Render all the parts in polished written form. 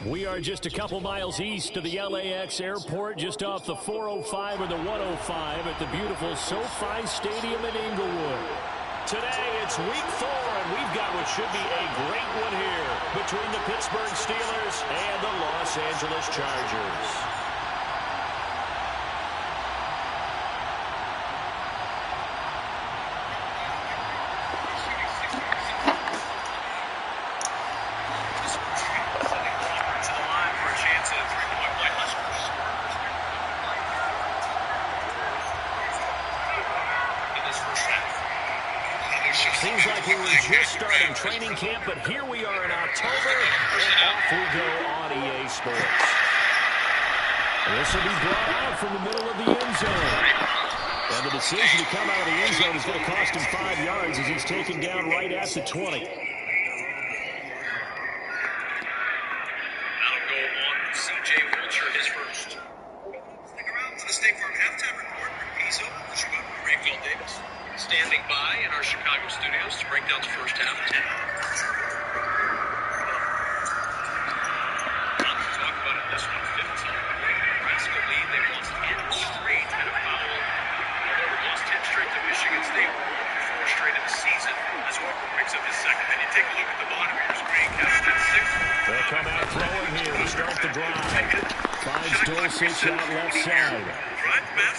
We are just a couple miles east of the LAX airport, just off the 405 or the 105 at the beautiful SoFi Stadium in Inglewood. Today, it's week 4, and we've got what should be a great one here between the Pittsburgh Steelers and the Los Angeles Chargers. Seems like we were just starting training camp, but here we are in October, and off we go on EA Sports. This will be brought out from the middle of the end zone. And the decision to come out of the end zone is going to cost him 5 yards as he's taken down right at the 20. That'll go on C.J. Wilcher, his first. Stick around for the State Farm halftime report. He's over with Chicago, Rayfield Davis. Standing by in our Chicago studios to break down the first half. Lots to talk about in this one. 15. Nebraska lead. They've lost 10 straight at a foul. However, lost 10 straight to Michigan State. 4 straight in the season. As Walker picks up his second. Then you take a look at the bottom of your screen. Kevin, that's 6. They'll come out throwing here to start the drive. Finds Dulcich out left side.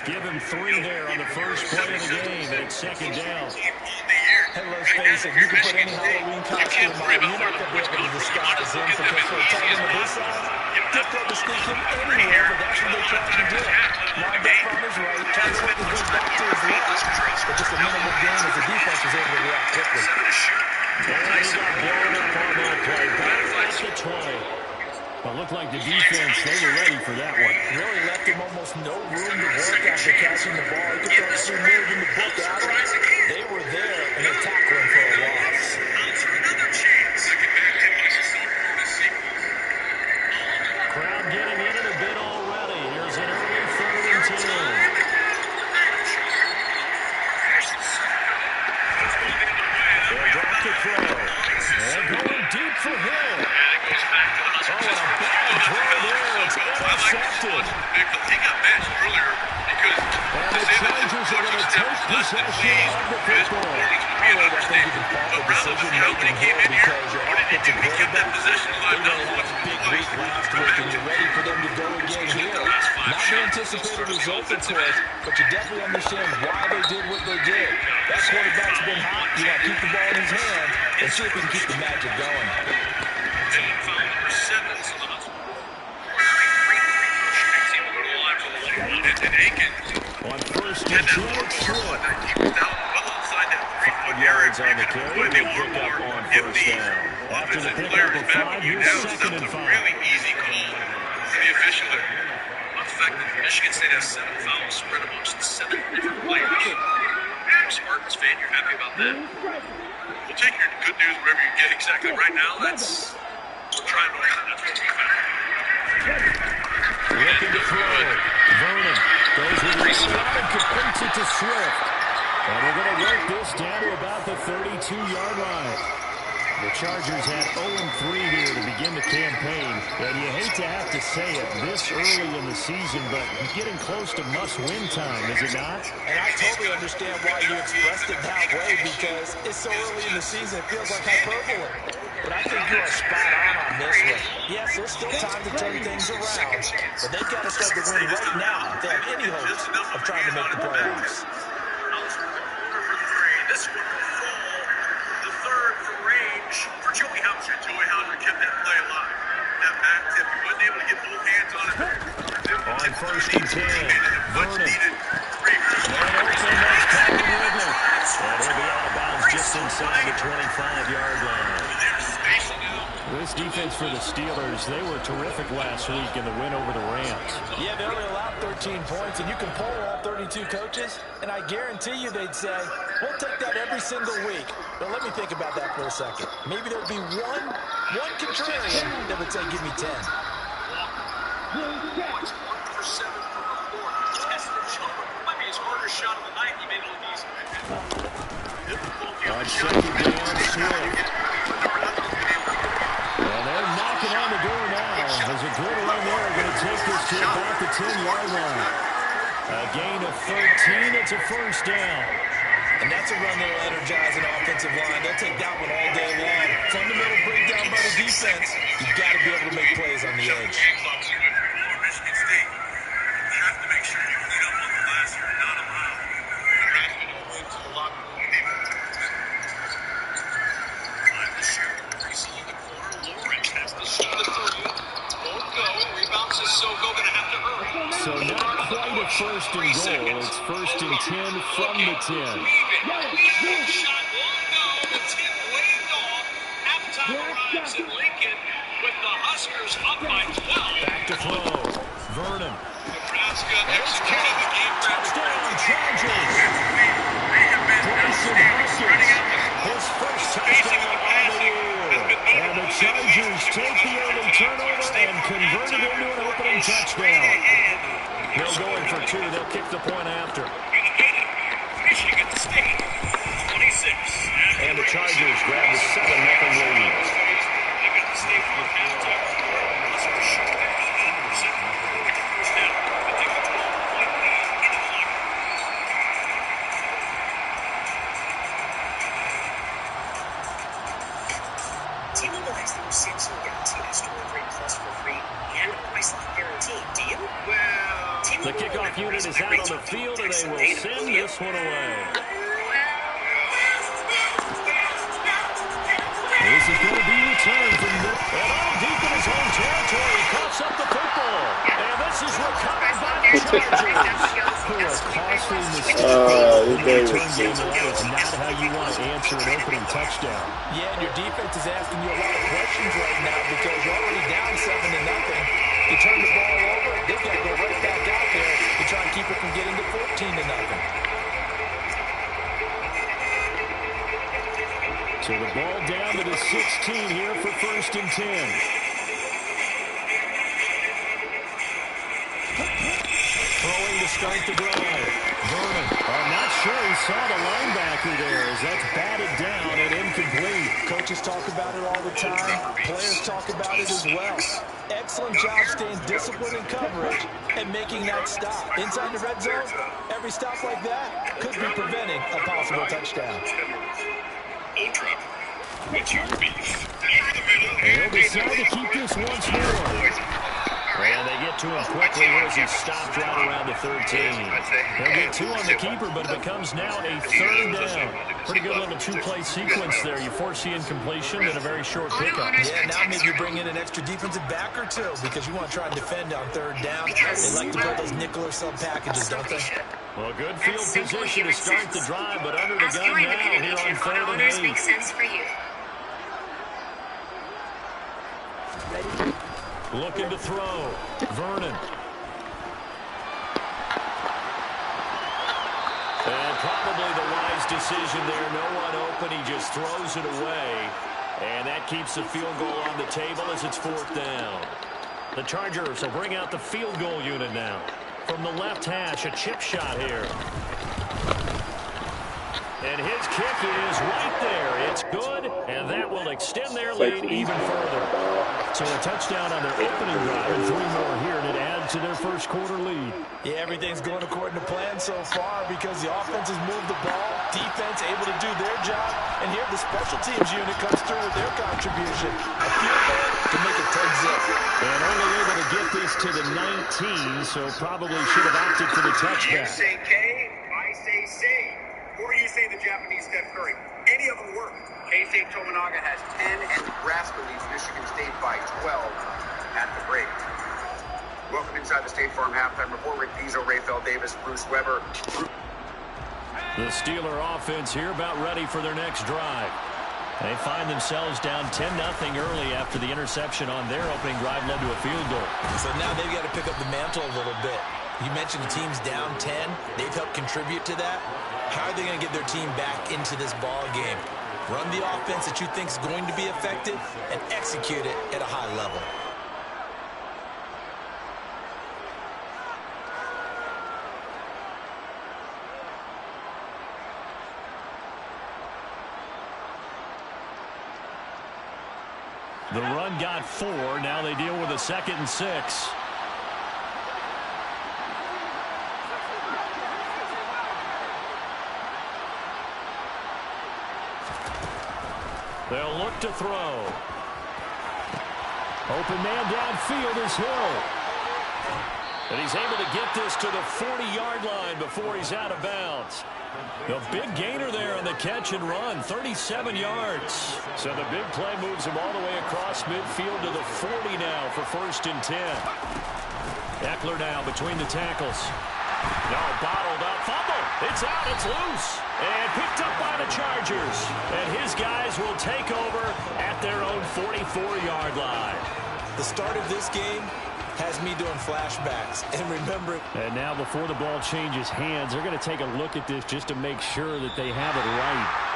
Give him 3 there on the first play of the game, and it's second down. Hey, let's face it, you can put any Halloween costume on. You're not going to be able to disguise him because for a tight end of this size, they'll throw the sneak him anywhere, but that's what they try to do. Lined up on his right, trying to work his way back to his left, but just a minimal gain as the defense was able to react quickly. And he got blown up on that play. Back at the 20. But looked like the defense, they were ready for that one. Really left him almost no room to work after catching the ball. You could actually move in the book out. They were there, and they tackled him for a loss. Crowd getting in it a bit already. Here's an early 3rd and 10. They'll drop the throw. They're going deep for Hill. Oh, and a bad throw there. It's intercepted. He got benched earlier because and the Chargers are going to take possession of the football. But rather than how many came in here, what did he do? He kept that possession alive. That was what's big week last week, and you're ready for them to go again here. Not the anticipated result, of course, but you definitely understand why they did what they did. That quarterback's been hot. You got to keep the ball in his hand and see if he can keep the magic going. Foul number 7. So the and Aiken on first and 10, he was down well inside that 3-foot area. on the carry. They pick up on first down. After the pickup of 5, here's 2nd and 5. Really easy call for the official there. Effective. Michigan State has 7 fouls spread amongst 7 different players. You're a Spartans fan, you're happy about that. We'll take your good news wherever you get exactly. Right now, we're trying to win. That's what we found. Looking to throw. Vernon goes with the shot and completes it to Swift. And they're going to work this down to about the 32-yard line. The Chargers had 0-3 here to begin the campaign. And you hate to have to say it this early in the season, but getting close to must-win time, is it not? And I totally understand why you expressed it that way, because it's so early in the season, it feels like hyperbole. But I think you are spot on this one. Yes, there's still time to turn things around, but they've got to start to win right now if they have any hopes of trying to make the playoffs. This one will fall. The 3rd from range for Joey Hauser. Joey Hauser kept that play alive. That back tip, he wasn't able to get both hands on it. On first and 10, Vernon. And he'll be out of bounds just inside the 25-yard line. This defense for the Steelers, they were terrific last week in the win over the Rams. Yeah, they only allowed 13 points, and you can poll all 32 coaches, and I guarantee you they'd say, we'll take that every single week. But let me think about that for a second. Maybe there'd be one contrarian that would say, give me 10. On second down, Swift. And they're knocking on the door now. take this to about the 10-yard line. A gain of 13. It's a first down. And that's a run that'll energize an offensive line. They'll take that one all day long. Fundamental breakdown by the defense. You've got to be able to make plays on the edge. Michigan State, you have to make sure you clean up on the last year and not allow Nebraska to go into the locker room. Time to shoot. Greasy in the corner. Lawrence has to shoot the three. Won't go. Rebounds is Soko going to have to hurry. So not quite a first and goal. It's first and 10 from the 10. Shot won't go. The tip waved off. Halftime arrives in Lincoln with the Huskers up by 12. Back to throw. Vernon. Nebraska executing the game plan. Touchdown, Chargers. Bryson Hoskins, his first touchdown on the year. And the Chargers take the early turnover and convert it into an opening touchdown. They're going for two. They'll kick the point after. Michigan State, 26. And the Chargers grab the 7-0 lead. They got the State Farm halftime. Huskers shoot that first down. They take a 12-point lead in the clock. T-Mobile has the new Samsung Galaxy S23 Plus for free and a price lock guarantee. Do you? Well, The kickoff unit is out on the field, and they will send this one away. This is going to be returned from the... And all deep in his own territory, coughs up the football. And this is recovered by the Chargers. For a costly mistake. The return game is not how you want to answer an opening touchdown. Yeah, and your defense is asking you a lot of questions right now because you're already down 7-0. You turn the ball over, they've got to go right back out there to try and keep it from getting to 14-0. So the ball down to the 16 here for first and 10. Throwing to start the drive. Vernon. I'm not sure he saw the linebacker there as that's batted down and incomplete. Coaches talk about it all the time. Players talk about it as well. Excellent job staying disciplined in coverage and making that stop. Inside the red zone, every stop like that could be preventing a possible touchdown. Ultra, what's your beef? They'll decide to keep this once more. And they get to him quickly as he stopped right around the 13. They'll get two on the keeper, but it becomes now a third down. Pretty good little two-play sequence there. You foresee incompletion and a very short pickup. Yeah, now maybe you bring in an extra defensive back or two because you want to try and defend on third down. They like to play those nickel or sub packages, don't they? Well, good field position to start the drive, but under the gun now here on third and 8. Makes sense for you. Looking to throw. Vernon. And probably the wise decision there. No one open. He just throws it away. And that keeps the field goal on the table as it's fourth down. The Chargers will bring out the field goal unit now. From the left hash, a chip shot here. And his kick is right there. It's good, and that will extend their lead even further. So a touchdown on their opening drive and 3 more here, and it adds to their first quarter lead. Yeah, everything's going according to plan so far because the offense has moved the ball, defense able to do their job, and here the special teams unit comes through with their contribution. A field goal to make it 10-zip. And only able to get this to the 19, so probably should have opted for the touchback. You say K, I say say. Or you say the Japanese Steph Curry. Any of them work. K-State Tominaga has 10 and Nebraska leads Michigan State by 12 at the break. Welcome inside the State Farm halftime report. Rick Pizzo, Rayfeld Davis, Bruce Weber. The Steeler offense here about ready for their next drive. They find themselves down 10-0 early after the interception on their opening drive led to a field goal. So now they've got to pick up the mantle a little bit. You mentioned the team's down 10. They've helped contribute to that. How are they going to get their team back into this ball game? Run the offense that you think is going to be effective and execute it at a high level. The run got 4. Now they deal with a 2nd and 6. They'll look to throw. Open man downfield is Hill. And he's able to get this to the 40-yard line before he's out of bounds. The big gainer there on the catch and run, 37 yards. So the big play moves him all the way across midfield to the 40 now for 1st and 10. Eckler now between the tackles. No, bottled up, fumble. It's out, it's loose. And picked up by the Chargers. And his guys will take over at their own 44-yard line. The start of this game has me doing flashbacks and remembering. And now before the ball changes hands, they're going to take a look at this just to make sure that they have it right.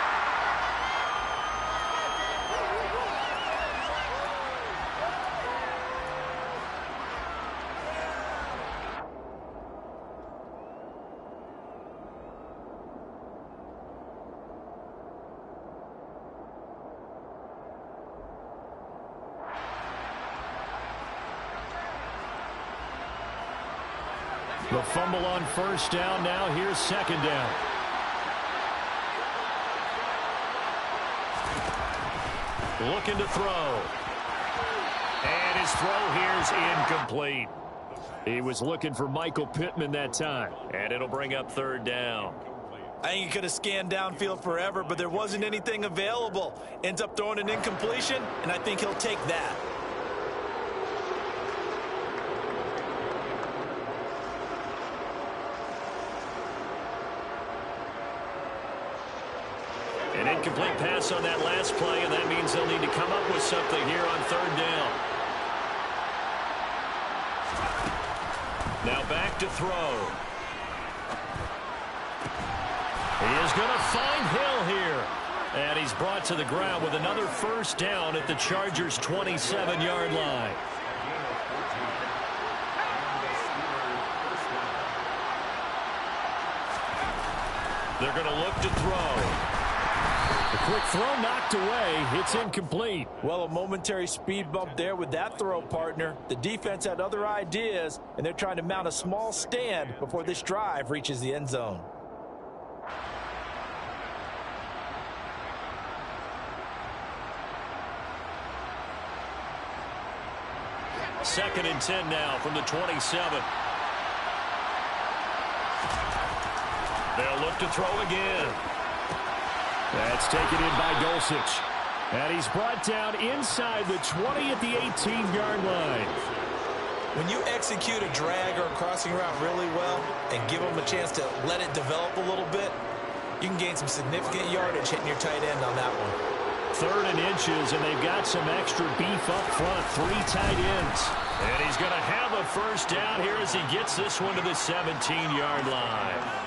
The fumble on 1st down. Now here's 2nd down. Looking to throw. And his throw here's incomplete. He was looking for Michael Pittman that time. And it'll bring up 3rd down. I think he could have scanned downfield forever, but there wasn't anything available. Ends up throwing an incompletion, and I think he'll take that. An incomplete pass on that last play, and that means they'll need to come up with something here on 3rd down. Now back to throw. He is going to find Hill here. And he's brought to the ground with another 1st down at the Chargers' 27-yard line. They're going to look to throw. The quick throw knocked away. It's incomplete. Well, a momentary speed bump there with that throw, partner. The defense had other ideas, and they're trying to mount a small stand before this drive reaches the end zone. Second and 10 now from the 27. They'll look to throw again. That's taken in by Dulcich. And he's brought down inside the 20 at the 18-yard line. When you execute a drag or a crossing route really well and give them a chance to let it develop a little bit, you can gain some significant yardage hitting your tight end on that one. 3rd and inches, and they've got some extra beef up front. 3 tight ends. And he's going to have a 1st down here as he gets this one to the 17-yard line.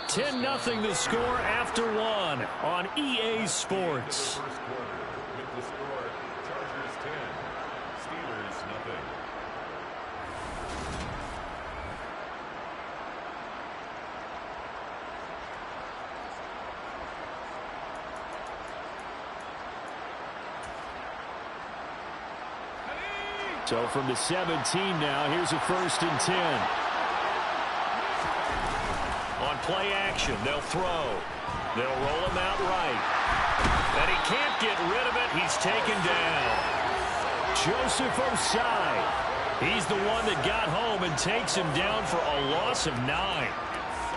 10-0 the score after 1 on EA Sports. So from the 17 now, here's a 1st and 10. On play action, they'll throw. They'll roll him out right. And he can't get rid of it. He's taken down. Joseph Osai. He's the one that got home and takes him down for a loss of 9.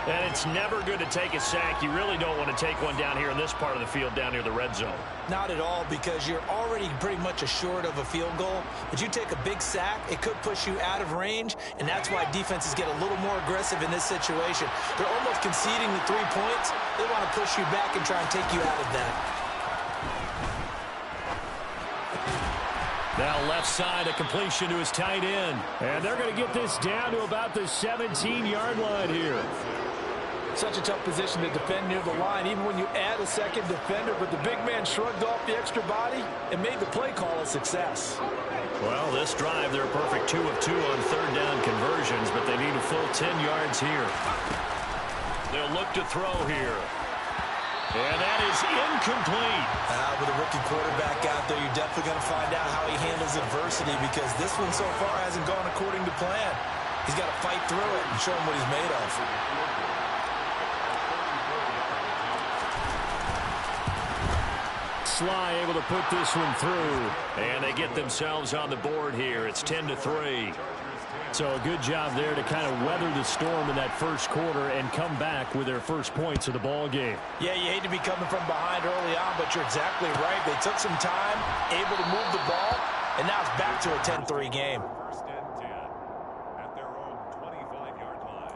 And it's never good to take a sack. You really don't want to take one down here in this part of the field down near the red zone. Not at all, because you're already pretty much assured of a field goal. But you take a big sack, it could push you out of range, and that's why defenses get a little more aggressive in this situation. They're almost conceding the 3 points. They want to push you back and try and take you out of that. Now left side, a completion to his tight end. And they're going to get this down to about the 17-yard line here. Such a tough position to defend near the line, even when you add a second defender. But the big man shrugged off the extra body and made the play call a success. Well, this drive, they're a perfect 2 of 2 on 3rd down conversions, but they need a full 10 yards here. They'll look to throw here. And that is incomplete. With a rookie quarterback out there, you're definitely going to find out how he handles adversity, because this one so far hasn't gone according to plan. He's got to fight through it and show him what he's made of. Sly able to put this one through, and they get themselves on the board here. It's 10-3. So a good job there to kind of weather the storm in that first quarter and come back with their first points of the ball game. Yeah, you hate to be coming from behind early on, but you're exactly right. They took some time, able to move the ball, and now it's back to a 10-3 game. First and 10 at their own 25-yard line.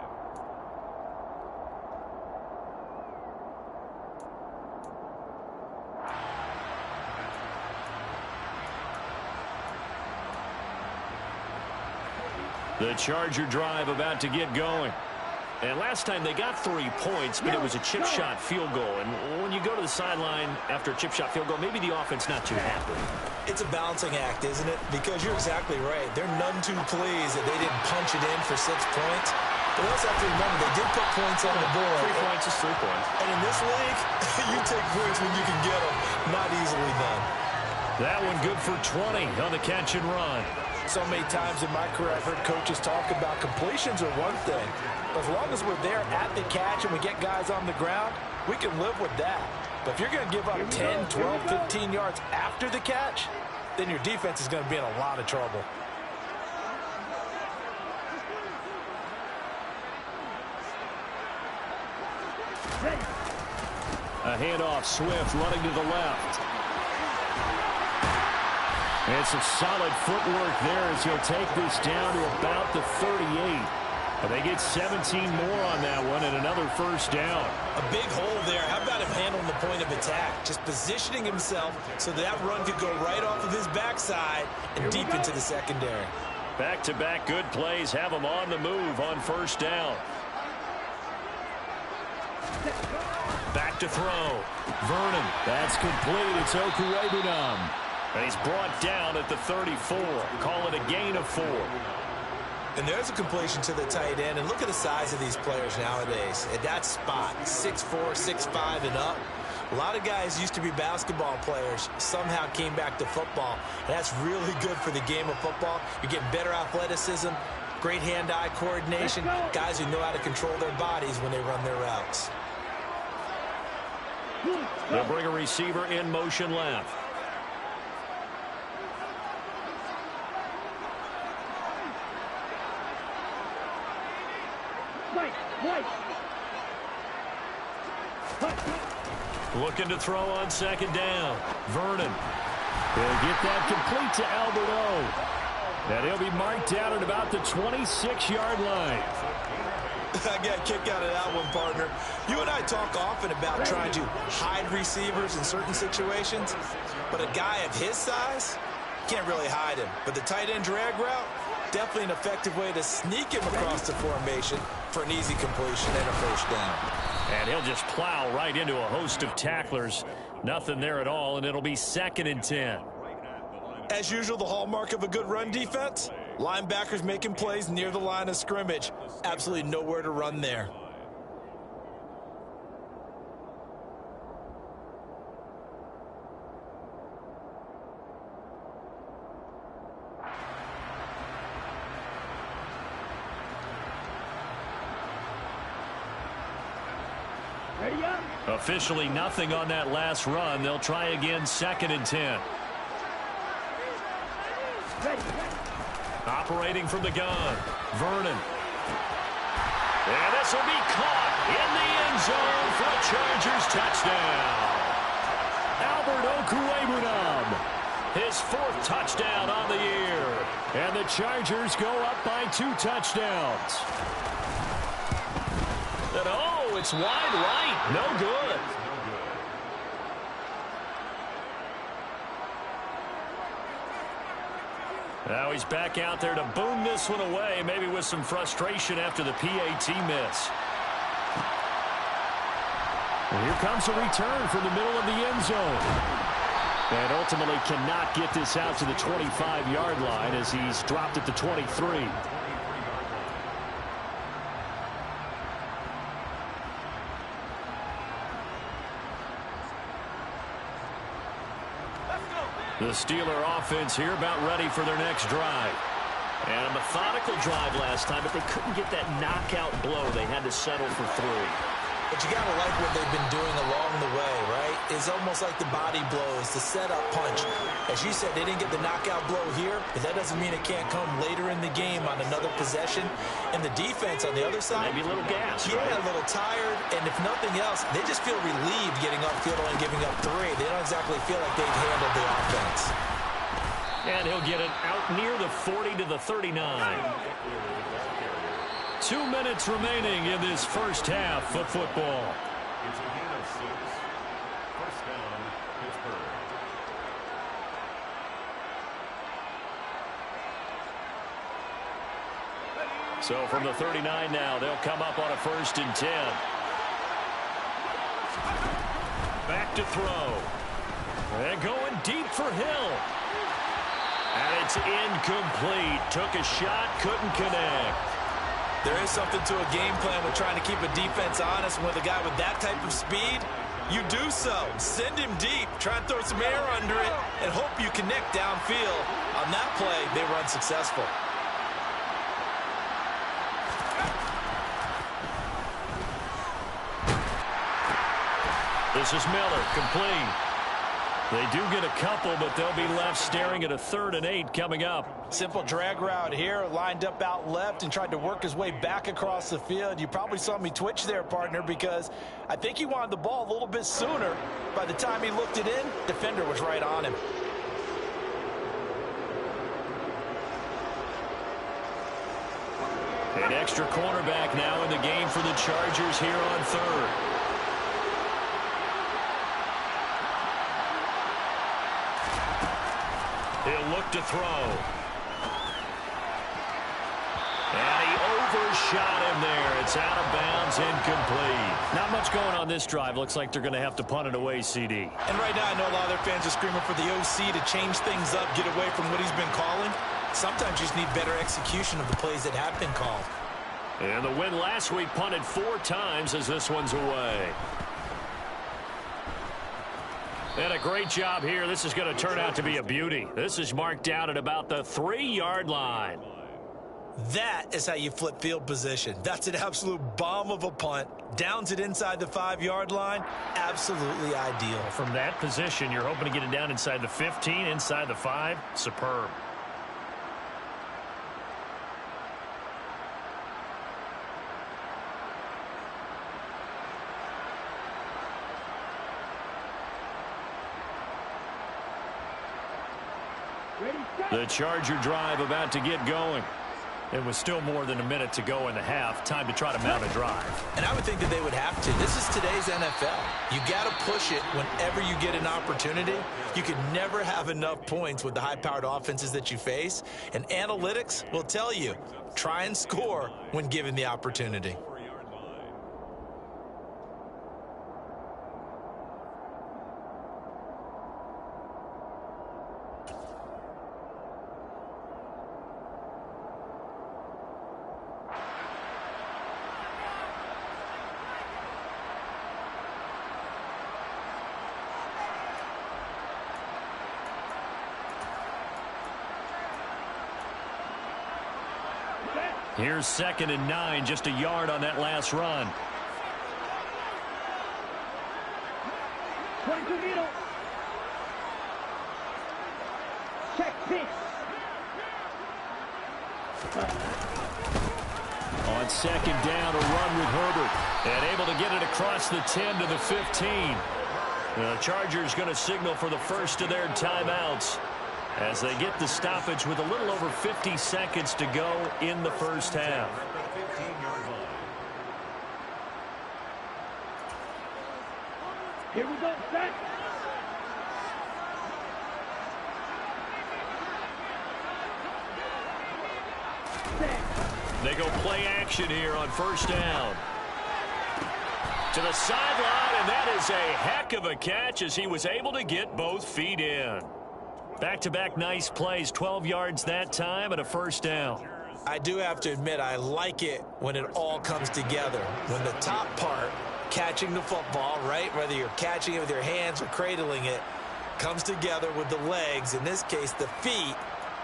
The Charger drive about to get going. And last time they got 3 points, but it was a chip shot field goal. And when you go to the sideline after a chip shot field goal, maybe the offense not too happy. It's a balancing act, isn't it? Because you're exactly right. They're none too pleased that they didn't punch it in for 6 points. But we also have to remember, they did put points on the board. 3 points is 3 points. And in this league, you take points when you can get them. Not easily done. That one good for 20 on the catch and run. So many times in my career, I've heard coaches talk about completions are one thing. But as long as we're there at the catch and we get guys on the ground, we can live with that. But if you're going to give up 10, 12, 15 yards after the catch, then your defense is going to be in a lot of trouble. A handoff, Swift running to the left. It's a solid footwork there as he'll take this down to about the 38. And they get 17 more on that one and another first down. A big hole there. How about him handling the point of attack? Just positioning himself so that run could go right off of his backside and deep into the secondary. Back-to-back good plays have them on the move on first down. Back to throw. Vernon. That's complete. It's Okuwebunam. And he's brought down at the 34. Call it a gain of 4. And there's a completion to the tight end. And look at the size of these players nowadays. At that spot, 6'4", 6'5", and up. A lot of guys used to be basketball players, somehow came back to football. And that's really good for the game of football. You're getting better athleticism, great hand-eye coordination, guys who know how to control their bodies when they run their routes. They'll bring a receiver in motion left. Looking to throw on second down. Vernon. He'll get that complete to Albert O. And he'll be marked down at about the 26-yard line. I got a kick out of that one, partner. You and I talk often about trying to hide receivers in certain situations, but a guy of his size, can't really hide him. But the tight end drag route, definitely an effective way to sneak him across the formation for an easy completion and a first down. And he'll just plow right into a host of tacklers. Nothing there at all, and it'll be 2nd and 10. As usual, the hallmark of a good run defense, linebackers making plays near the line of scrimmage. Absolutely nowhere to run there. Officially nothing on that last run. They'll try again 2nd and 10. Operating from the gun. Vernon. And this will be caught in the end zone for a Chargers touchdown. Albert Okuwebunam. His 4th touchdown on the year. And the Chargers go up by 2 touchdowns. And oh, it's wide right. No good. Now he's back out there to boom this one away, maybe with some frustration after the PAT miss. And here comes a return from the middle of the end zone. And ultimately cannot get this out to the 25-yard line as he's dropped at the 23. The Steeler offense here about ready for their next drive. And a methodical drive last time, but they couldn't get that knockout blow. They had to settle for 3. But you got to like what they've been doing along the way, right? It's almost like the body blows, the setup punch. As you said, they didn't get the knockout blow here, but that doesn't mean it can't come later in the game on another possession. And the defense on the other side, maybe a little gas, yeah, right? A little tired. And if nothing else, they just feel relieved getting upfield and giving up 3. They don't exactly feel like they've handled the offense. And he'll get it out near the 40 to the 39. 2 minutes remaining in this first half of football. It's a gain of 6. First down, Pittsburgh. So from the 39 now, they'll come up on a 1st and 10. Back to throw. And going deep for Hill. And it's incomplete. Took a shot, couldn't connect. There is something to a game plan with trying to keep a defense honest. With a guy with that type of speed, you do so. Send him deep. Try and throw some air under it and hope you connect downfield. On that play, they were unsuccessful. This is Miller, complete. They do get a couple, but they'll be left staring at a 3rd and 8 coming up. Simple drag route here, lined up out left and tried to work his way back across the field. You probably saw me twitch there, partner, because I think he wanted the ball a little bit sooner. By the time he looked it in, defender was right on him. An extra cornerback now in the game for the Chargers here on 3rd. He'll look to throw. And he overshot him there. It's out of bounds, incomplete. Not much going on this drive. Looks like they're going to have to punt it away, CD. And right now I know a lot of their fans are screaming for the OC to change things up, get away from what he's been calling. Sometimes you just need better execution of the plays that have been called. And the win last week punted 4 times as this one's away. And a great job here. This is going to turn out to be a beauty. This is marked out at about the 3-yard line. That is how you flip field position. That's an absolute bomb of a punt. Downs it inside the 5-yard line. Absolutely ideal. From that position, you're hoping to get it down inside the 15, inside the 5. Superb. The Charger drive about to get going. It was still more than a minute to go in the half. Time to try to mount a drive. And I would think that they would have to. This is today's NFL. You got to push it whenever you get an opportunity. You can never have enough points with the high-powered offenses that you face. And analytics will tell you, try and score when given the opportunity. Here's 2nd and 9, just a yard on that last run. Check this. On 2nd down, a run with Herbert. And able to get it across the 10 to the 15. The Chargers going to signal for the first of their timeouts as they get the stoppage with a little over 50 seconds to go in the first half. Here we go, set. They go play action here on 1st down. To the sideline, and that is a heck of a catch as he was able to get both feet in. Back-to-back nice plays, 12 yards that time and a 1st down. I do have to admit, I like it when it all comes together. When the top part, catching the football, right, whether you're catching it with your hands or cradling it, comes together with the legs, in this case the feet,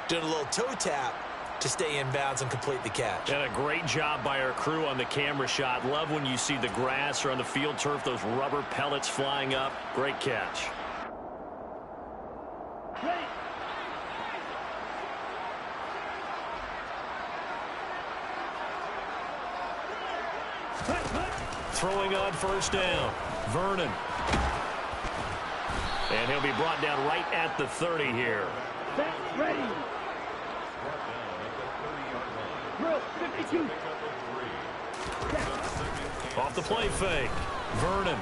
doing a little toe tap. to stay in bounds and complete the catch. And a great job by our crew on the camera shot. Love when you see the grass or on the field turf, those rubber pellets flying up. Great catch. Throwing on first down. Vernon. And he'll be brought down right at the 30 here. Set, ready. Drill, 52. Off the play fake. Vernon.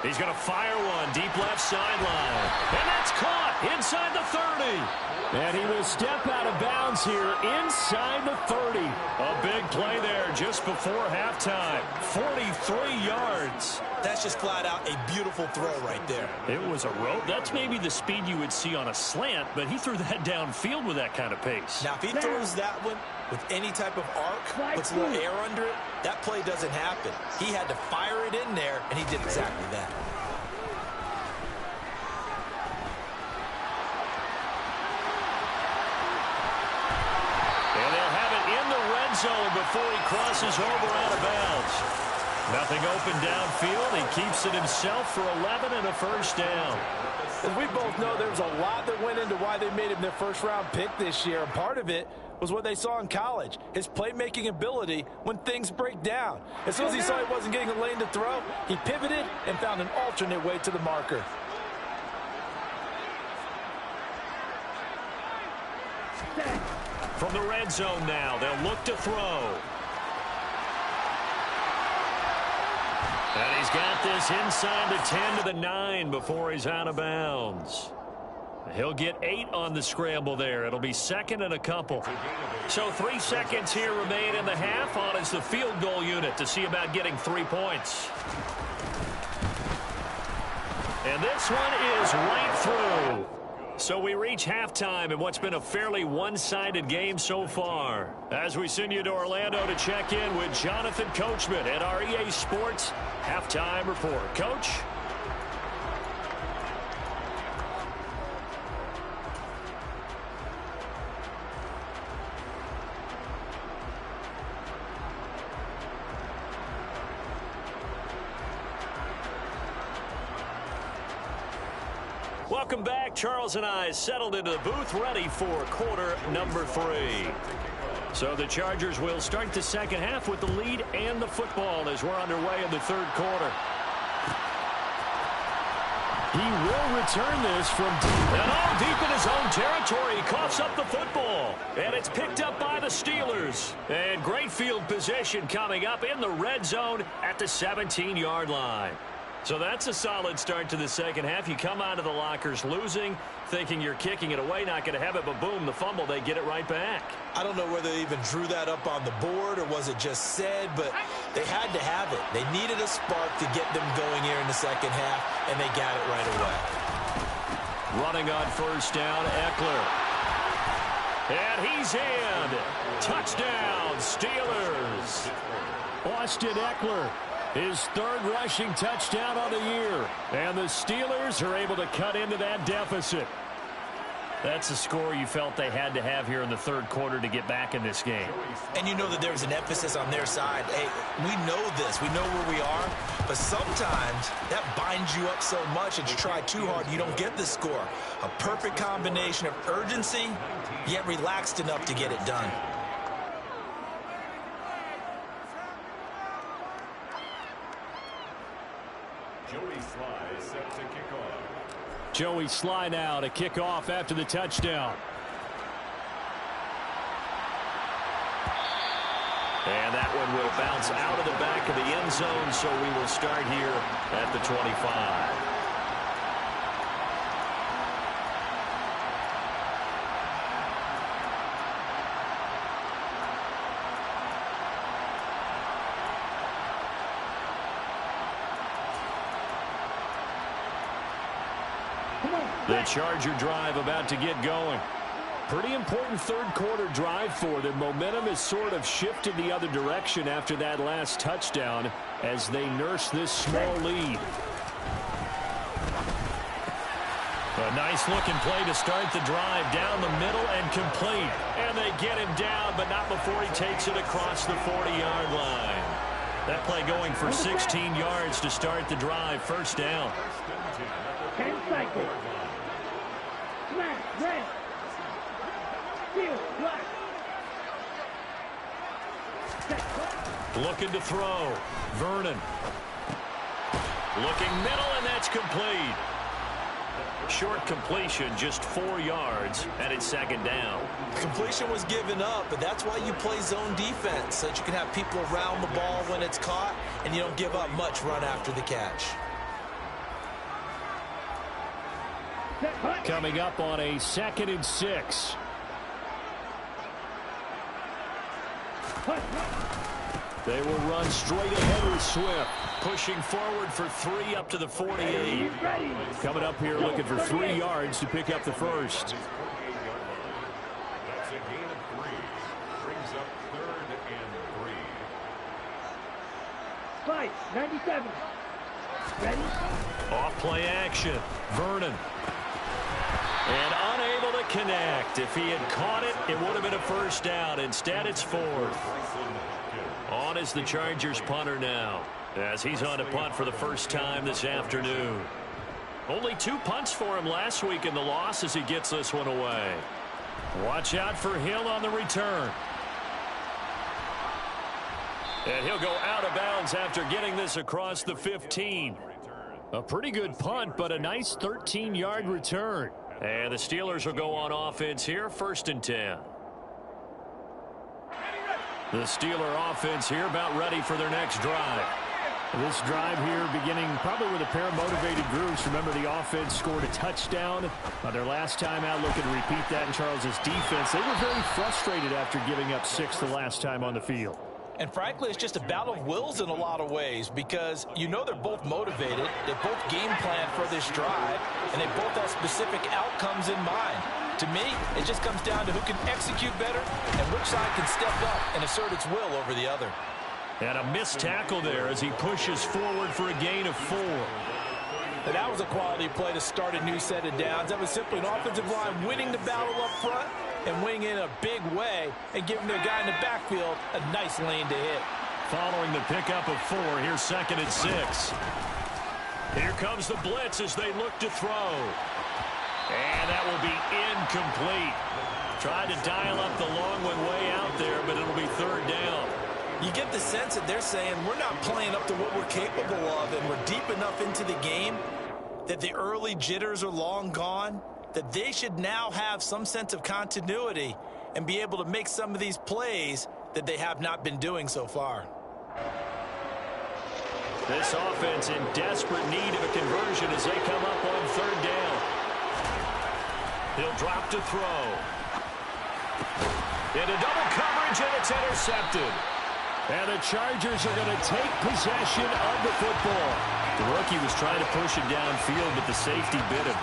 He's going to fire one deep left sideline. And that's caught inside the 30. And he will step out of bounds here inside the 30. A big play there just before halftime. 43 yards. That's just flat out a beautiful throw right there. It was a rope. That's maybe the speed you would see on a slant, but he threw that downfield with that kind of pace. Now, if he throws that one with any type of arc, puts a little air under it, that play doesn't happen. He had to fire it in there, and he did exactly that. And they'll have it in the red zone before he crosses over out of bounds. Nothing open downfield. He keeps it himself for 11 and a first down. As we both know, there was a lot that went into why they made him their first-round pick this year. And part of it was what they saw in college, his playmaking ability when things break down. As soon as he saw he wasn't getting a lane to throw, he pivoted and found an alternate way to the marker. From the red zone now, they'll look to throw. And he's got this inside the 10 to the 9 before he's out of bounds. He'll get 8 on the scramble there. It'll be second and a couple. So 3 seconds here remain in the half. On is the field goal unit to see about getting 3 points. And this one is right through. So we reach halftime in what's been a fairly one-sided game so far. As we send you to Orlando to check in with Jonathan Coachman at our EA Sports Halftime Report. Coach? Welcome back. Charles and I settled into the booth, ready for quarter number 3. So the Chargers will start the second half with the lead and the football as we're underway in the third quarter. He will return this from deep. And all deep in his own territory. He coughs up the football. And it's picked up by the Steelers. And great field position coming up in the red zone at the 17-yard line. So that's a solid start to the second half. You come out of the lockers losing, thinking you're kicking it away, not going to have it, but boom, the fumble, they get it right back. I don't know whether they even drew that up on the board or was it just said, but they had to have it. They needed a spark to get them going here in the second half, and they got it right away. Running on first down, Eckler. And he's in. Touchdown, Steelers. Austin Eckler. His third rushing touchdown on the year. And the Steelers are able to cut into that deficit. That's a score you felt they had to have here in the third quarter to get back in this game. And you know that there's an emphasis on their side. Hey, we know this. We know where we are. But sometimes that binds you up so much that you try too hard, you don't get the score. A perfect combination of urgency, yet relaxed enough to get it done. Joey Sly now to kick off after the touchdown. And that one will bounce out of the back of the end zone, so we will start here at the 25. The Charger drive about to get going. Pretty important third quarter drive for them. Momentum has sort of shifted the other direction after that last touchdown as they nurse this small lead. Nice looking play to start the drive down the middle and complete. And they get him down, but not before he takes it across the 40-yard line. That play going for 16 yards to start the drive. First down. 10 cycles. Smash, red. Field, black. Looking to throw. Vernon. Looking middle, and that's complete. Short completion, just 4 yards, and it's second down. Completion was given up, but that's why you play zone defense, so that you can have people around the ball when it's caught, and you don't give up much run after the catch. Coming up on a 2nd and 6. They will run straight ahead with Swift. Pushing forward for 3 up to the 48. Coming up here looking for 3 yards to pick up the first. That's a gain of 3. Brings up 3rd and 3. Fight, 97. Ready? Off play action. Vernon. And unable to connect. If he had caught it, it would have been a first down. Instead, it's 4th. On is the Chargers punter now, as he's on to punt for the first time this afternoon. Only 2 punts for him last week in the loss as he gets this one away. Watch out for Hill on the return. And he'll go out of bounds after getting this across the 15. A pretty good punt, but a nice 13-yard return. And the Steelers will go on offense here, 1st and 10. The Steeler offense here about ready for their next drive. This drive here beginning probably with a pair of motivated groups. Remember, the offense scored a touchdown their last time out, looking to repeat that in Charles's defense. They were very frustrated after giving up 6 the last time on the field. And frankly, it's just a battle of wills in a lot of ways, because you know they're both motivated, they both game plan for this drive, and they both have specific outcomes in mind. To me, it just comes down to who can execute better and which side can step up and assert its will over the other. And a missed tackle there as he pushes forward for a gain of 4. And that was a quality play to start a new set of downs. That was simply an offensive line winning the battle up front and winning in a big way and giving their guy in the backfield a nice lane to hit. Following the pickup of 4, here's 2nd and 6. Here comes the blitz as they look to throw. And that will be incomplete. Tried to dial up the long one way out there, but it'll be 3rd down. You get the sense that they're saying we're not playing up to what we're capable of, and we're deep enough into the game that the early jitters are long gone, that they should now have some sense of continuity and be able to make some of these plays that they have not been doing so far. This offense in desperate need of a conversion as they come up on 3rd down. He'll drop to throw. Into double coverage, and it's intercepted. And the Chargers are going to take possession of the football. The rookie was trying to push it downfield, but the safety bit him.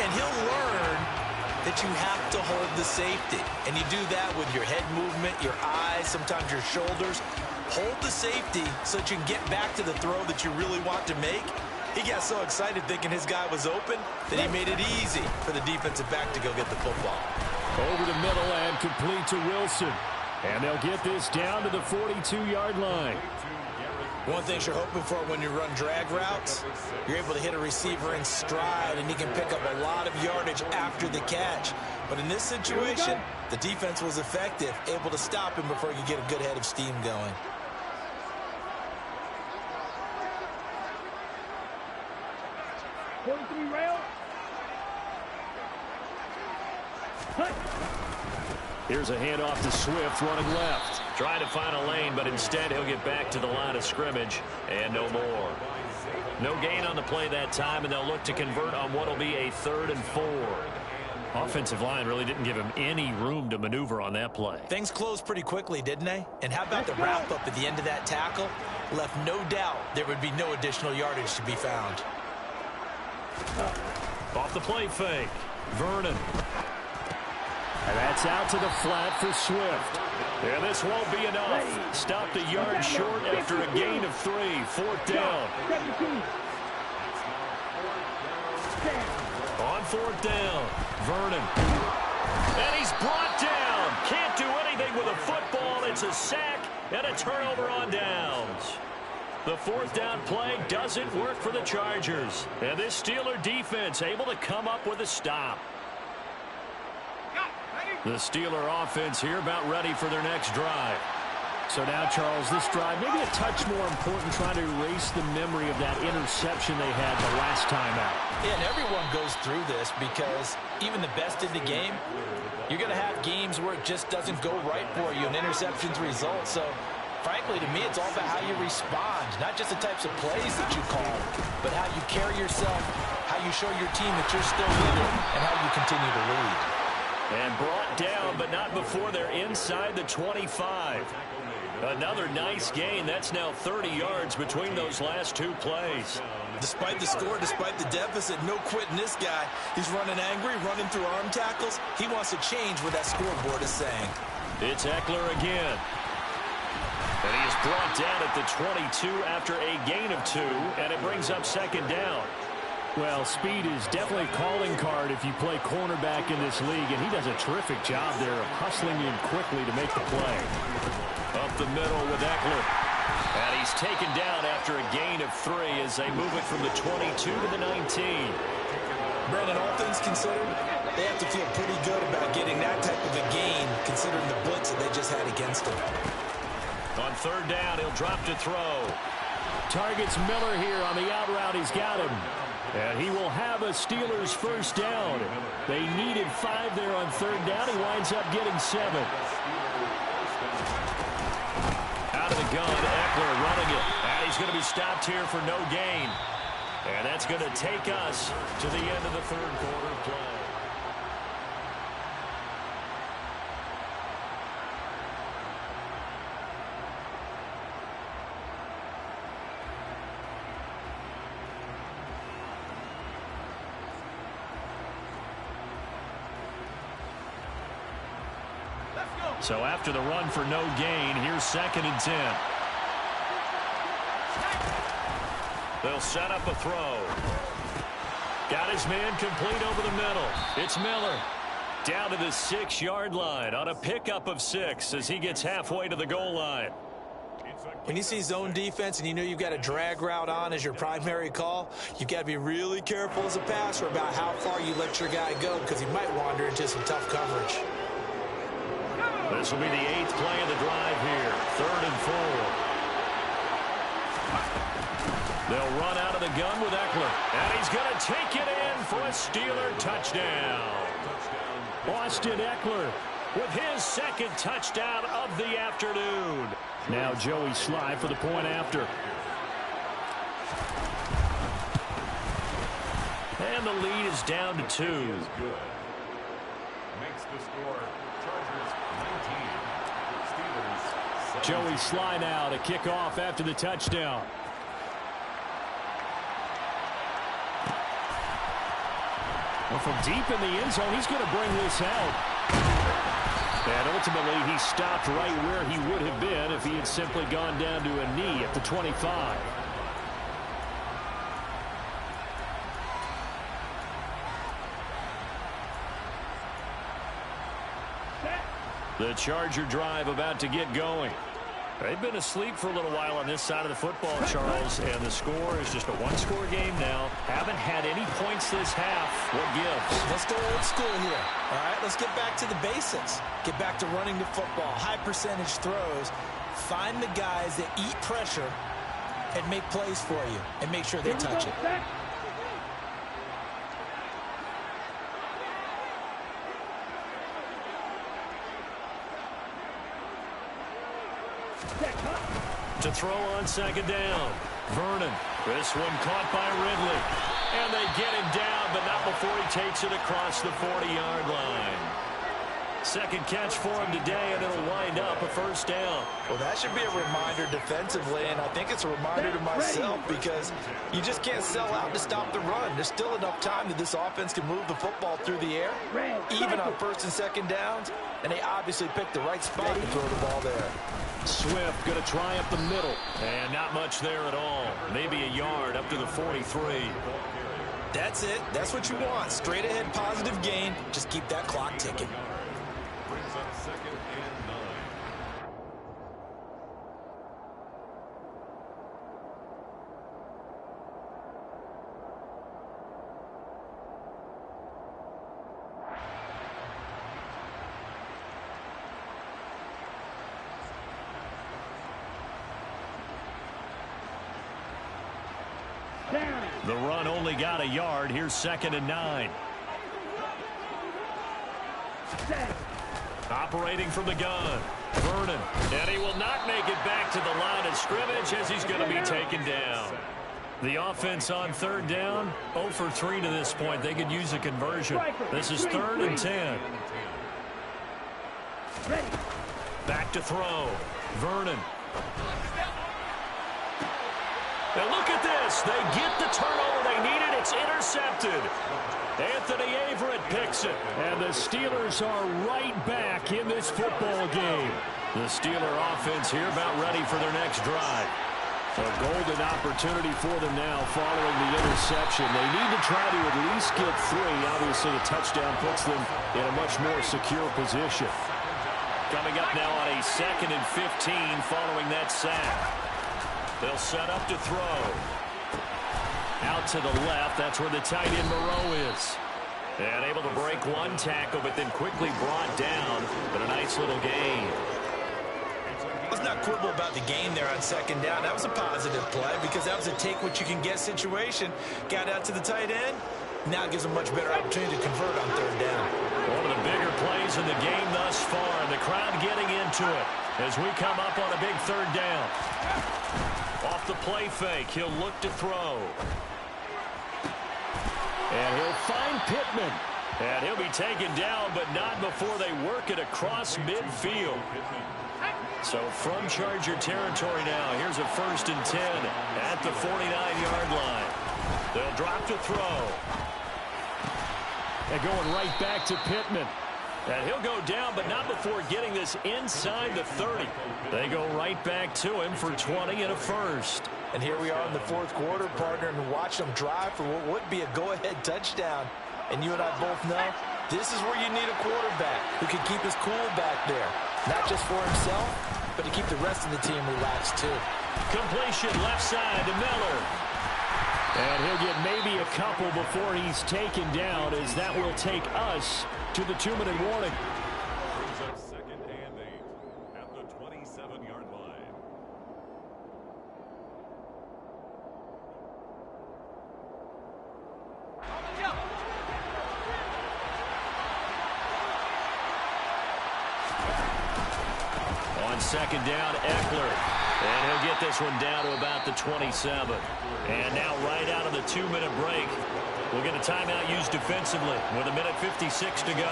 And he'll learn that you have to hold the safety. And you do that with your head movement, your eyes, sometimes your shoulders. Hold the safety so that you can get back to the throw that you really want to make. He got so excited thinking his guy was open that he made it easy for the defensive back to go get the football. Over the middle and complete to Wilson. And they'll get this down to the 42-yard line. One thing you're hoping for when you run drag routes, you're able to hit a receiver in stride, and he can pick up a lot of yardage after the catch. But in this situation, the defense was effective, able to stop him before he could get a good head of steam going. Rail. Here's a handoff to Swift running left. Trying to find a lane, but instead he'll get back to the line of scrimmage and no more. No gain on the play that time, and they'll look to convert on what will be a 3rd and 4. Offensive line really didn't give him any room to maneuver on that play. Things closed pretty quickly, didn't they? And how about the wrap-up at the end of that tackle? Left no doubt there would be no additional yardage to be found. Off the play fake. Vernon. And that's out to the flat for Swift. And this won't be enough. Stopped a yard short after a gain of 3. 4th down. On fourth down, Vernon. And he's brought down. Can't do anything with a football. It's a sack and a turnover on downs. The fourth down play doesn't work for the Chargers. And this Steeler defense able to come up with a stop. The Steeler offense here about ready for their next drive. So now, Charles, this drive maybe a touch more important, trying to erase the memory of that interception they had the last time out. Yeah, and everyone goes through this because even the best in the game, you're going to have games where it just doesn't go right for you and interceptions result. So, frankly, to me, it's all about how you respond, not just the types of plays that you call, but how you carry yourself, how you show your team that you're still with it, and how you continue to lead. And brought down, but not before they're inside the 25. Another nice gain. That's now 30 yards between those last two plays. Despite the score, despite the deficit, no quitting this guy. He's running angry, running through arm tackles. He wants to change what that scoreboard is saying. It's Eckler again. And he is brought down at the 22 after a gain of 2, and it brings up second down. Well, speed is definitely a calling card if you play cornerback in this league, and he does a terrific job there of hustling in quickly to make the play. Up the middle with Eckler. And he's taken down after a gain of 3 as they move it from the 22 to the 19. Brandon, all things considered, they have to feel pretty good about getting that type of a gain, considering the blitz that they just had against them. On third down, he'll drop to throw. Targets Miller here on the out route. He's got him. And he will have a Steelers first down. They needed 5 there on third down. He winds up getting 7. Out of the gun, Eckler running it. And he's going to be stopped here for no gain. And that's going to take us to the end of the third quarter play. So after the run for no gain, here's 2nd and 10. They'll set up a throw. Got his man complete over the middle. It's Miller. Down to the 6-yard line on a pickup of 6 as he gets halfway to the goal line. When you see zone defense and you know you've got a drag route on as your primary call, you've got to be really careful as a passer about how far you let your guy go because he might wander into some tough coverage. This will be the 8th play of the drive here. 3rd and 4. They'll run out of the gun with Eckler. And he's going to take it in for a Steeler touchdown. Austin Eckler with his 2nd touchdown of the afternoon. Now Joey Sly for the point after. And the lead is down to 2. Makes the score Chargers 19. Steelers 7. Joey Sly now to kick off after the touchdown. Well, from deep in the end zone, he's going to bring this out. And ultimately, he stopped right where he would have been if he had simply gone down to a knee at the 25. The Charger drive about to get going. They've been asleep for a little while on this side of the football, Charles, and the score is just a one-score game now. Haven't had any points this half. What gives? Let's go old school here. All right, let's get back to the basics. Get back to running the football, high-percentage throws. Find the guys that eat pressure and make plays for you and make sure they touch it. To throw on 2nd down. Vernon. This one caught by Ridley. And they get him down, but not before he takes it across the 40-yard line. 2nd catch for him today, and it'll wind up a first down. Well, that should be a reminder defensively, and I think it's a reminder to myself because you just can't sell out to stop the run. There's still enough time that this offense can move the football through the air, even on 1st and 2nd downs, and they obviously picked the right spot to throw the ball there. Swift going to try up the middle. And not much there at all. Maybe a yard up to the 43. That's it. That's what you want. Straight ahead positive gain. Just keep that clock ticking. Brings up 2nd and 9. The run only got a yard. Here's 2nd and 9. Operating from the gun, Vernon. And he will not make it back to the line of scrimmage as he's going to be taken down. The offense on 3rd down, 0 for 3 to this point. They could use a conversion. This is 3rd and 10. Back to throw. Vernon. Now look at this. They get the turnover they needed. It's intercepted. Anthony Averett picks it. And the Steelers are right back in this football game. The Steeler offense here about ready for their next drive. A golden opportunity for them now following the interception. They need to try to at least get 3. Obviously, a touchdown puts them in a much more secure position. Coming up now on a 2nd and 15 following that sack. They'll set up to throw. Out to the left. That's where the tight end Moreau is. And able to break one tackle, but then quickly brought down. But a nice little gain. Let's not quibble about the game there on 2nd down. That was a positive play because that was a take-what-you-can-get situation. Got out to the tight end. Now it gives them a much better opportunity to convert on 3rd down. One of the bigger plays in the game thus far. And the crowd getting into it as we come up on a big 3rd down. Off the play fake, he'll look to throw. And he'll find Pittman. And he'll be taken down, but not before they work it across midfield. So from Charger territory now, here's a 1st and 10 at the 49-yard line. They'll drop to throw. And going right back to Pittman. And he'll go down, but not before getting this inside the 30. They go right back to him for 20 and a 1st. And here we are in the 4th quarter, partner, and watch them drive for what would be a go-ahead touchdown. And you and I both know this is where you need a quarterback who can keep his cool back there. Not just for himself, but to keep the rest of the team relaxed, too. Completion left side to Miller. And he'll get maybe a couple before he's taken down, as that will take us to the 2-minute warning. Brings up 2nd and 8 at the 27-yard line. On 2nd down, Eckler. And he'll get this one down to about the 27. And now right out of the 2-minute break, we'll get a timeout used defensively with 1:56 to go.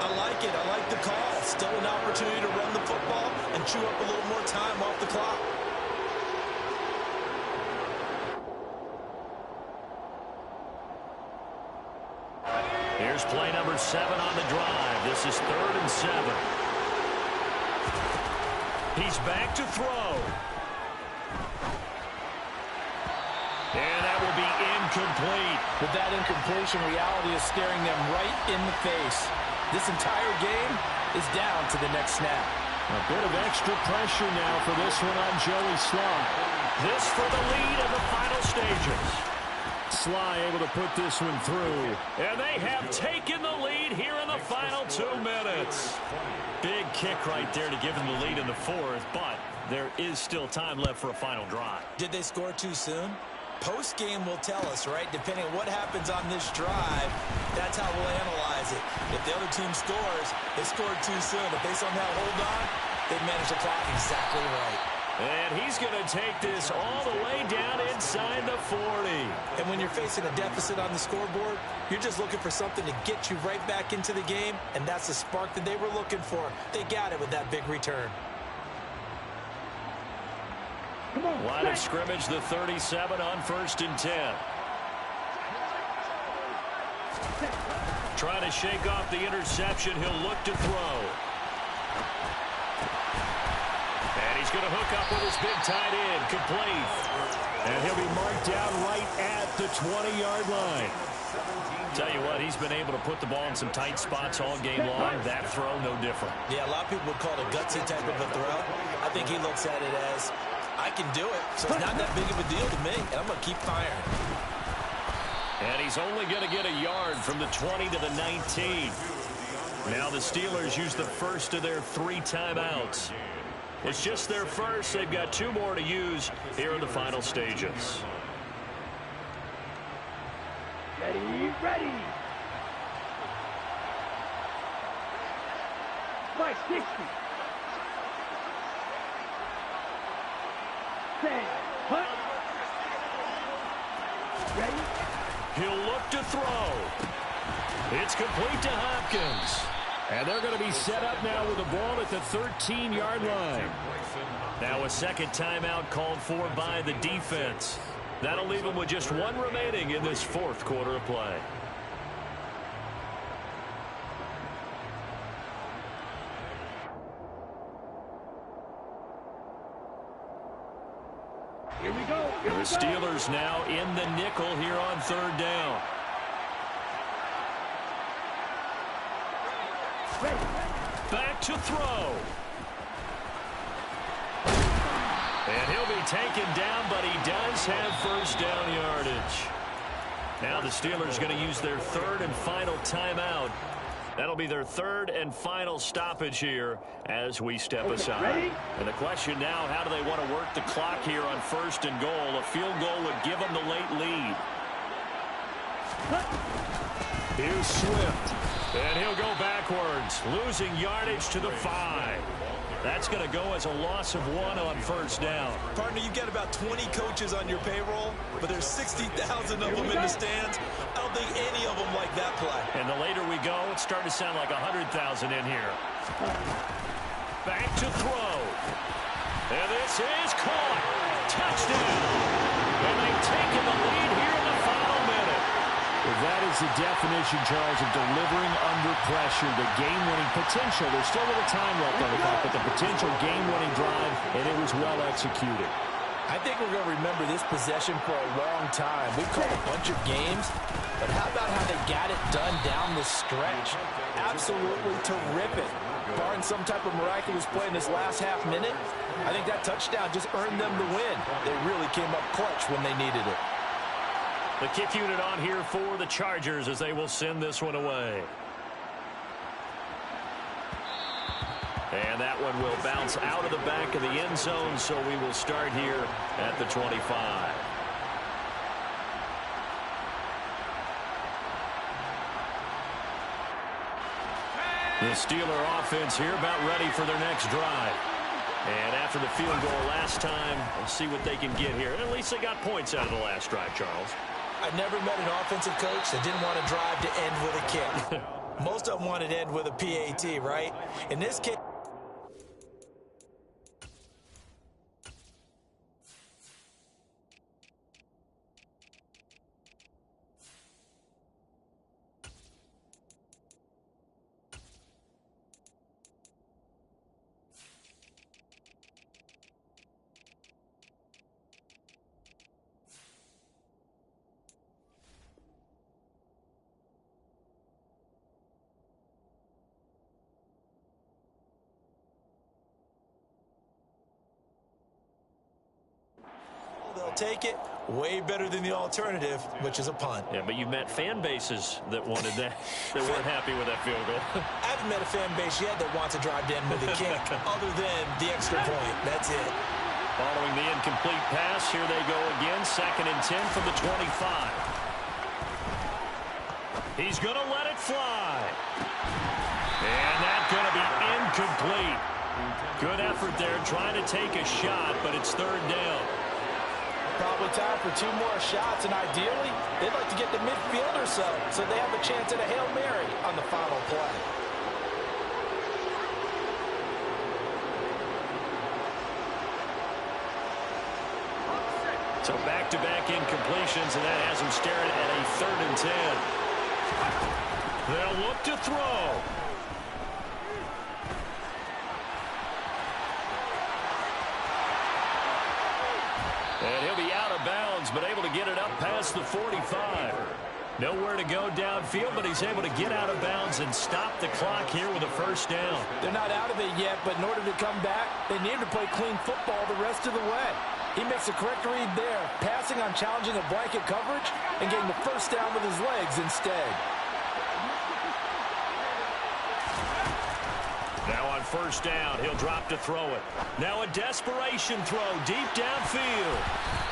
I like it. I like the call. Still an opportunity to run the football and chew up a little more time off the clock. Here's play number 7 on the drive. This is 3rd and 7. He's back to throw. And that will be incomplete. With that incompletion, reality is staring them right in the face. This entire game is down to the next snap. A bit of extra pressure now for this one on Joey Sly. This for the lead in the final stages. Sly able to put this one through. And they have taken the lead here in the final 2 minutes. Big kick right there to give them the lead in the 4th, but there is still time left for a final drive. Did they score too soon? Post-game will tell us, right? Depending on what happens on this drive, that's how we'll analyze it. If the other team scores, they scored too soon. If they somehow hold on, they've managed the clock exactly right. And he's going to take this all the way down inside the 40. And when you're facing a deficit on the scoreboard, you're just looking for something to get you right back into the game, and that's the spark that they were looking for. They got it with that big return. Line of scrimmage, the 37 on 1st and 10. Trying to shake off the interception. He'll look to throw. And he's going to hook up with his big tight end. Complete. And he'll be marked down right at the 20-yard line. Tell you what, he's been able to put the ball in some tight spots all game long. That throw, no different. Yeah, a lot of people would call it a gutsy type of a throw. I think he looks at it as, I can do it, so it's not that big of a deal to me, and I'm going to keep firing. And he's only going to get a yard from the 20 to the 19. Now the Steelers use the first of their 3 timeouts. It's just their first. They've got 2 more to use here in the final stages. Ready, ready. 560. Set, hut. Ready? He'll look to throw. It's complete to Hopkins. And they're going to be set up now with the ball at the 13-yard line. Now a second timeout called for by the defense. That'll leave them with just 1 remaining in this 4th quarter of play. Here we go. The Steelers now in the nickel here on 3rd down. Back to throw. And he'll be taken down, but he does have first down yardage. Now the Steelers going to use their 3rd and final timeout. That'll be their 3rd and final stoppage here as we step aside. Ready? And the question now, how do they want to work the clock here on 1st and goal? A field goal would give them the late lead. Here's Swift. And he'll go backwards, losing yardage to the 5. That's going to go as a loss of 1 on 1st down. Partner, you've got about 20 coaches on your payroll, but there's 60,000 of them in the stands. I don't think any of them like that play. And the later we go, it's starting to sound like 100,000 in here. Back to throw. And this is caught. Touchdown. And they've taken the lead here in the final minute. That is the definition, Charles, of delivering under pressure. The game-winning potential. There's still a little time left on the clock, but the potential game-winning drive, and it was well executed. I think we're going to remember this possession for a long time. We've called a bunch of games, but how about how they got it done down the stretch? Absolutely terrific. Barring some type of miraculous play in this last half minute, I think that touchdown just earned them the win. They really came up clutch when they needed it. The kick unit on here for the Chargers as they will send this one away. And that one will bounce out of the back of the end zone, so we will start here at the 25. The Steeler offense here about ready for their next drive. And after the field goal last time, we'll see what they can get here. And at least they got points out of the last drive, Charles. I never met an offensive coach that didn't want to drive to end with a kick. Most of them wanted to end with a PAT, right? In this case, they'll take it. Way better than the alternative, which is a punt. Yeah, but you've met fan bases that wanted that, that weren't happy with that field goal. I haven't met a fan base yet that wants to drive to end with a kick, other than the extra point. That's it. Following the incomplete pass, here they go again. 2nd and 10 from the 25. He's going to let it fly. And that's going to be incomplete. Good effort there, trying to take a shot, but it's 3rd down. Probably time for 2 more shots, and ideally, they'd like to get to midfield or so they have a chance at a Hail Mary on the final play. So back-to-back incompletions, and that has him staring at a 3rd and 10. They'll look to throw. And he'll be out of bounds, but able to get it up past the 45. Nowhere to go downfield, but he's able to get out of bounds and stop the clock here with a first down. They're not out of it yet, but in order to come back, they need to play clean football the rest of the way. He makes the correct read there, passing on challenging a blanket coverage and getting the first down with his legs instead. Now on first down, he'll drop to throw it. Now a desperation throw deep downfield.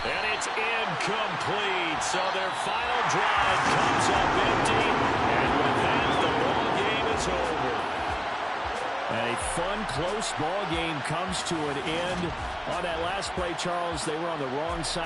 And it's incomplete. So their final drive comes up empty. And with that, the ball game is over. A fun, close ball game comes to an end. On that last play, Charles, they were on the wrong side.